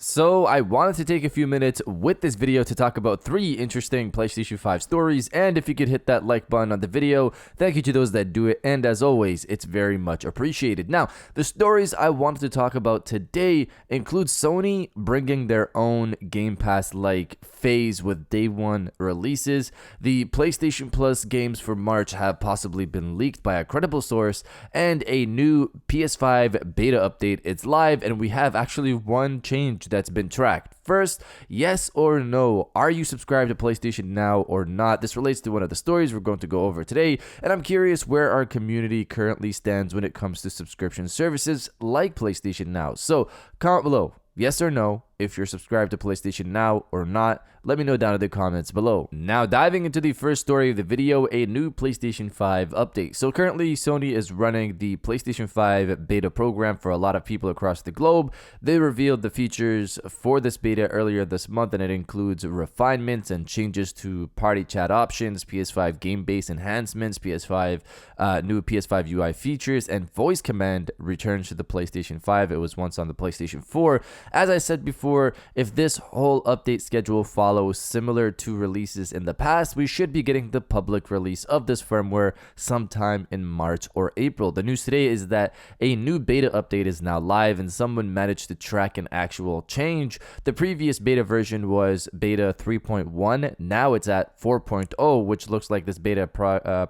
So I wanted to take a few minutes with this video to talk about 3 interesting PlayStation 5 stories, and if you could hit that like button on the video, thank you to those that do it, and as always, it's very much appreciated. Now, the stories I wanted to talk about today include Sony bringing their own Game Pass-like phase with day one releases. The PlayStation Plus games for March have possibly been leaked by a credible source, and a new PS5 Beta update is live, and we have actually one change that's been tracked. First, yes or no, are you subscribed to PlayStation Now or not? This relates to one of the stories we're going to go over today, and I'm curious where our community currently stands when it comes to subscription services like PlayStation Now. So comment below, yes or no, if you're subscribed to PlayStation Now or not. Let me know down in the comments below. Now, diving into the first story of the video, a new PlayStation 5 update. So currently, Sony is running the PlayStation 5 beta program for a lot of people across the globe. They revealed the features for this beta earlier this month, and it includes refinements and changes to party chat options, PS5 game-based enhancements, new PS5 UI features, and voice command returns to the PlayStation 5. It was once on the PlayStation 4. As I said before, if this whole update schedule follows similar to releases in the past, we should be getting the public release of this firmware sometime in March or April. The news today is that a new beta update is now live, and someone managed to track an actual change. The previous beta version was beta 3.1. Now it's at 4.0, which looks like this beta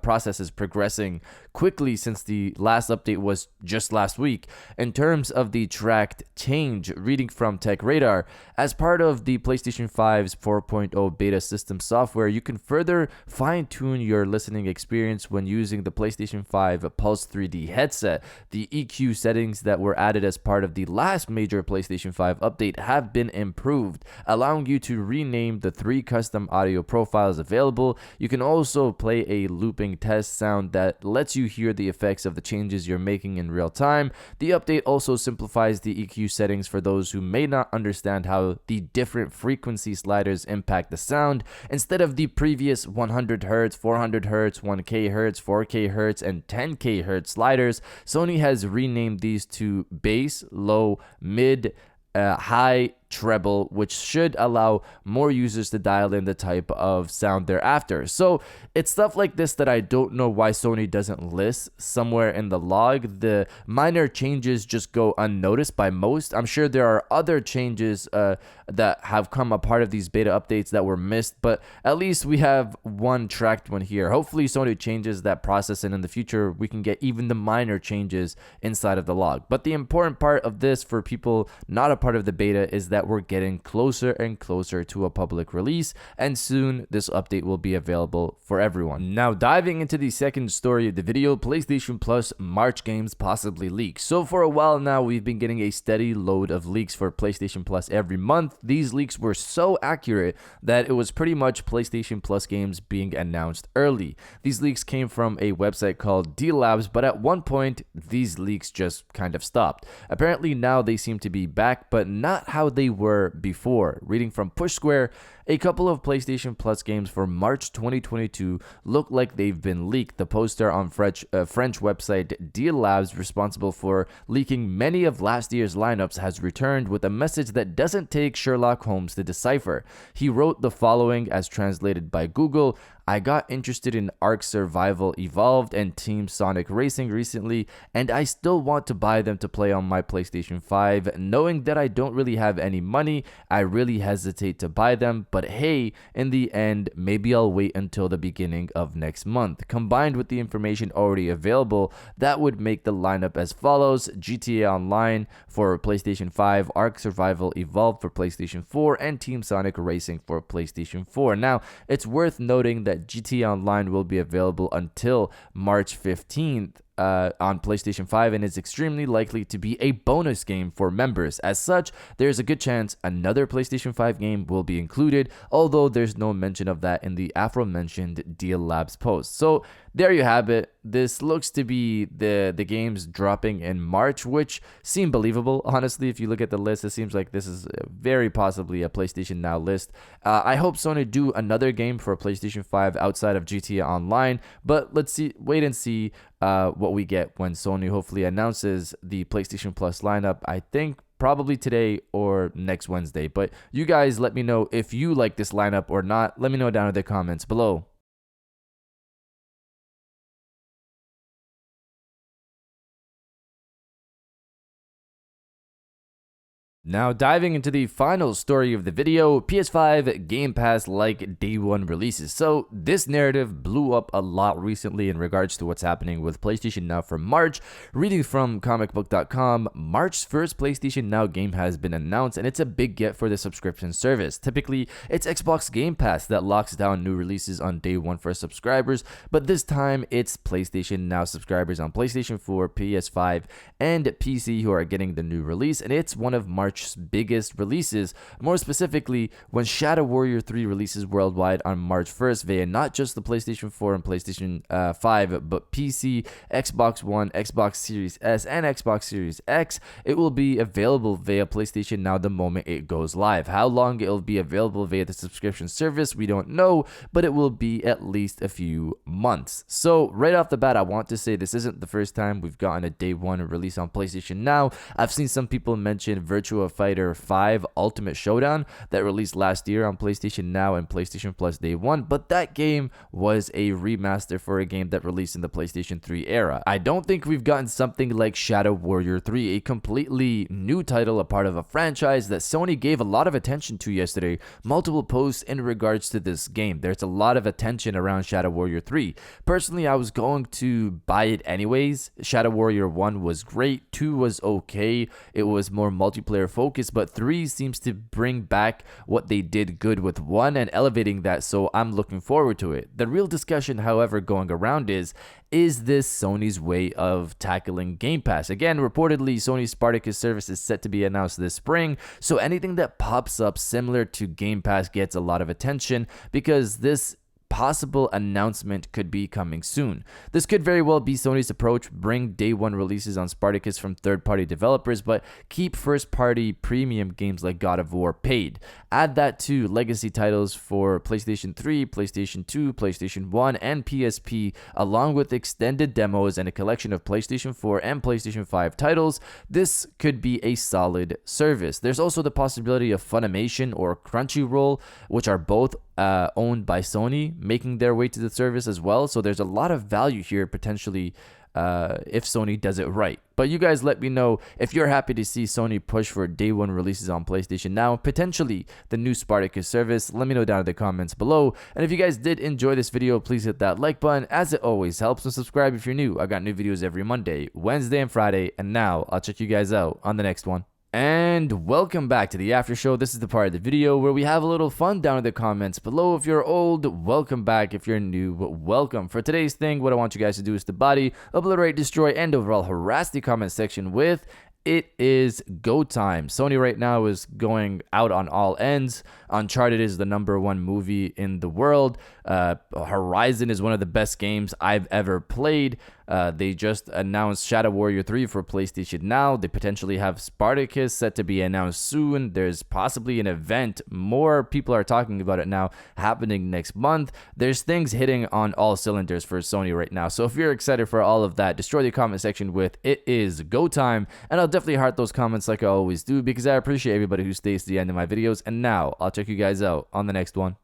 process is progressing quickly since the last update was just last week. In terms of the tracked change, reading from Tech Radar, as part of the PlayStation 5's 4.0 beta system software, you can further fine-tune your listening experience when using the PlayStation 5 Pulse 3D headset. The EQ settings that were added as part of the last major PlayStation 5 update have been improved, allowing you to rename the 3 custom audio profiles available. You can also play a looping test sound that lets you hear the effects of the changes you're making in real time. The update also simplifies the EQ settings for those who may not understand how the different frequency sliders impact the sound. Instead of the previous 100 Hz, 400 Hz, 1K Hz, 4K Hz, and 10K Hz sliders, Sony has renamed these to bass, low, mid, high, treble, which should allow more users to dial in the type of sound they're after. So it's stuff like this that I don't know why Sony doesn't list somewhere in the log. The minor changes just go unnoticed by most. I'm sure there are other changes that have come a part of these beta updates that were missed, but at least we have one tracked one here. Hopefully Sony changes that process, and in the future we can get even the minor changes inside of the log. But the important part of this for people not a part of the beta is that we're getting closer and closer to a public release, and soon this update will be available for everyone. Now, diving into the second story of the video, PlayStation Plus March games possibly leak. So for a while now, we've been getting a steady load of leaks for PlayStation Plus every month. These leaks were so accurate that it was pretty much PlayStation Plus games being announced early. These leaks came from a website called D Labs, but at one point these leaks just kind of stopped. Apparently now they seem to be back, but not how they were before. Reading from Push Square, a couple of PlayStation Plus games for March 2022 look like they've been leaked. The poster on French website Deal Labs, responsible for leaking many of last year's lineups, has returned with a message that doesn't take Sherlock Holmes to decipher. He wrote the following as translated by Google: I got interested in Ark Survival Evolved and Team Sonic Racing recently, and I still want to buy them to play on my PlayStation 5. Knowing that I don't really have any money, I really hesitate to buy them, but hey, in the end, maybe I'll wait until the beginning of next month. Combined with the information already available, that would make the lineup as follows: GTA Online for PlayStation 5, Ark Survival Evolved for PlayStation 4, and Team Sonic Racing for PlayStation 4. Now, it's worth noting that GTA Online will be available until March 15th. On PlayStation 5, and is extremely likely to be a bonus game for members. As such, there's a good chance another PlayStation 5 game will be included, although there's no mention of that in the aforementioned Deal Labs post. So there you have it. This looks to be the games dropping in March, which seem believable. Honestly, if you look at the list, it seems like this is very possibly a PlayStation Now list. I hope Sony do another game for PlayStation 5 outside of GTA Online, but let's wait and see what we get when Sony hopefully announces the PlayStation Plus lineup. I think probably today or next Wednesday. But you guys let me know if you like this lineup or not. Let me know down in the comments below. Now diving into the final story of the video, PS5 Game Pass like day one releases. So this narrative blew up a lot recently in regards to what's happening with PlayStation Now for March. Reading from comicbook.com, March's first PlayStation Now game has been announced, and it's a big get for the subscription service. Typically, it's Xbox Game Pass that locks down new releases on day one for subscribers, but this time it's PlayStation Now subscribers on PlayStation 4, PS5, and PC who are getting the new release, and it's one of March's biggest releases, more specifically when Shadow Warrior 3 releases worldwide on March 1st via not just the PlayStation 4 and PlayStation 5, but PC, Xbox One, Xbox Series S, and Xbox Series X. It will be available via PlayStation Now the moment it goes live. How long it will be available via the subscription service, we don't know, but it will be at least a few months. So right off the bat, I want to say this isn't the first time we've gotten a day one release on PlayStation Now. I've seen some people mention Virtua Fighter 5 Ultimate Showdown that released last year on PlayStation Now and PlayStation Plus day one, but that game was a remaster for a game that released in the PlayStation 3 era. I don't think we've gotten something like Shadow Warrior 3, a completely new title, a part of a franchise that Sony gave a lot of attention to yesterday. Multiple posts in regards to this game. There's a lot of attention around Shadow Warrior 3. Personally, I was going to buy it anyways. Shadow Warrior 1 was great, 2 was okay, it was more multiplayer focused, but 3 seems to bring back what they did good with 1 and elevating that, so I'm looking forward to it. The real discussion, however, going around is this Sony's way of tackling Game Pass? Again, reportedly, Sony's Spartacus service is set to be announced this spring, so anything that pops up similar to Game Pass gets a lot of attention because this possible announcement could be coming soon. This could very well be Sony's approach: bring day one releases on Spartacus from third-party developers, but keep first-party premium games like God of War paid. Add that to legacy titles for PlayStation 3, PlayStation 2, PlayStation 1, and PSP, along with extended demos and a collection of PlayStation 4 and PlayStation 5 titles. This could be a solid service. There's also the possibility of Funimation or Crunchyroll, which are both owned by Sony, making their way to the service as well. So there's a lot of value here potentially if Sony does it right. But you guys let me know if you're happy to see Sony push for day one releases on PlayStation Now, potentially the new Spartacus service. Let me know down in the comments below. And if you guys did enjoy this video, please hit that like button as it always helps, and subscribe if you're new. I got new videos every Monday, Wednesday, and Friday. And now I'll check you guys out on the next one. And welcome back to the after show. This is the part of the video where we have a little fun down in the comments below. If you're old, welcome back. If you're new, welcome. For today's thing, what I want you guys to do is to body, obliterate, destroy, and overall harass the comment section with "It is go time." Sony right now is going out on all ends. Uncharted is the #1 movie in the world. Horizon is one of the best games I've ever played. They just announced Shadow Warrior 3 for PlayStation Now. They potentially have Spartacus set to be announced soon. There's possibly an event. More people are talking about it now, happening next month. There's things hitting on all cylinders for Sony right now. So if you're excited for all of that, destroy the comment section with "It is go time." And I'll definitely heart those comments like I always do, because I appreciate everybody who stays to the end of my videos. And now I'll check you guys out on the next one.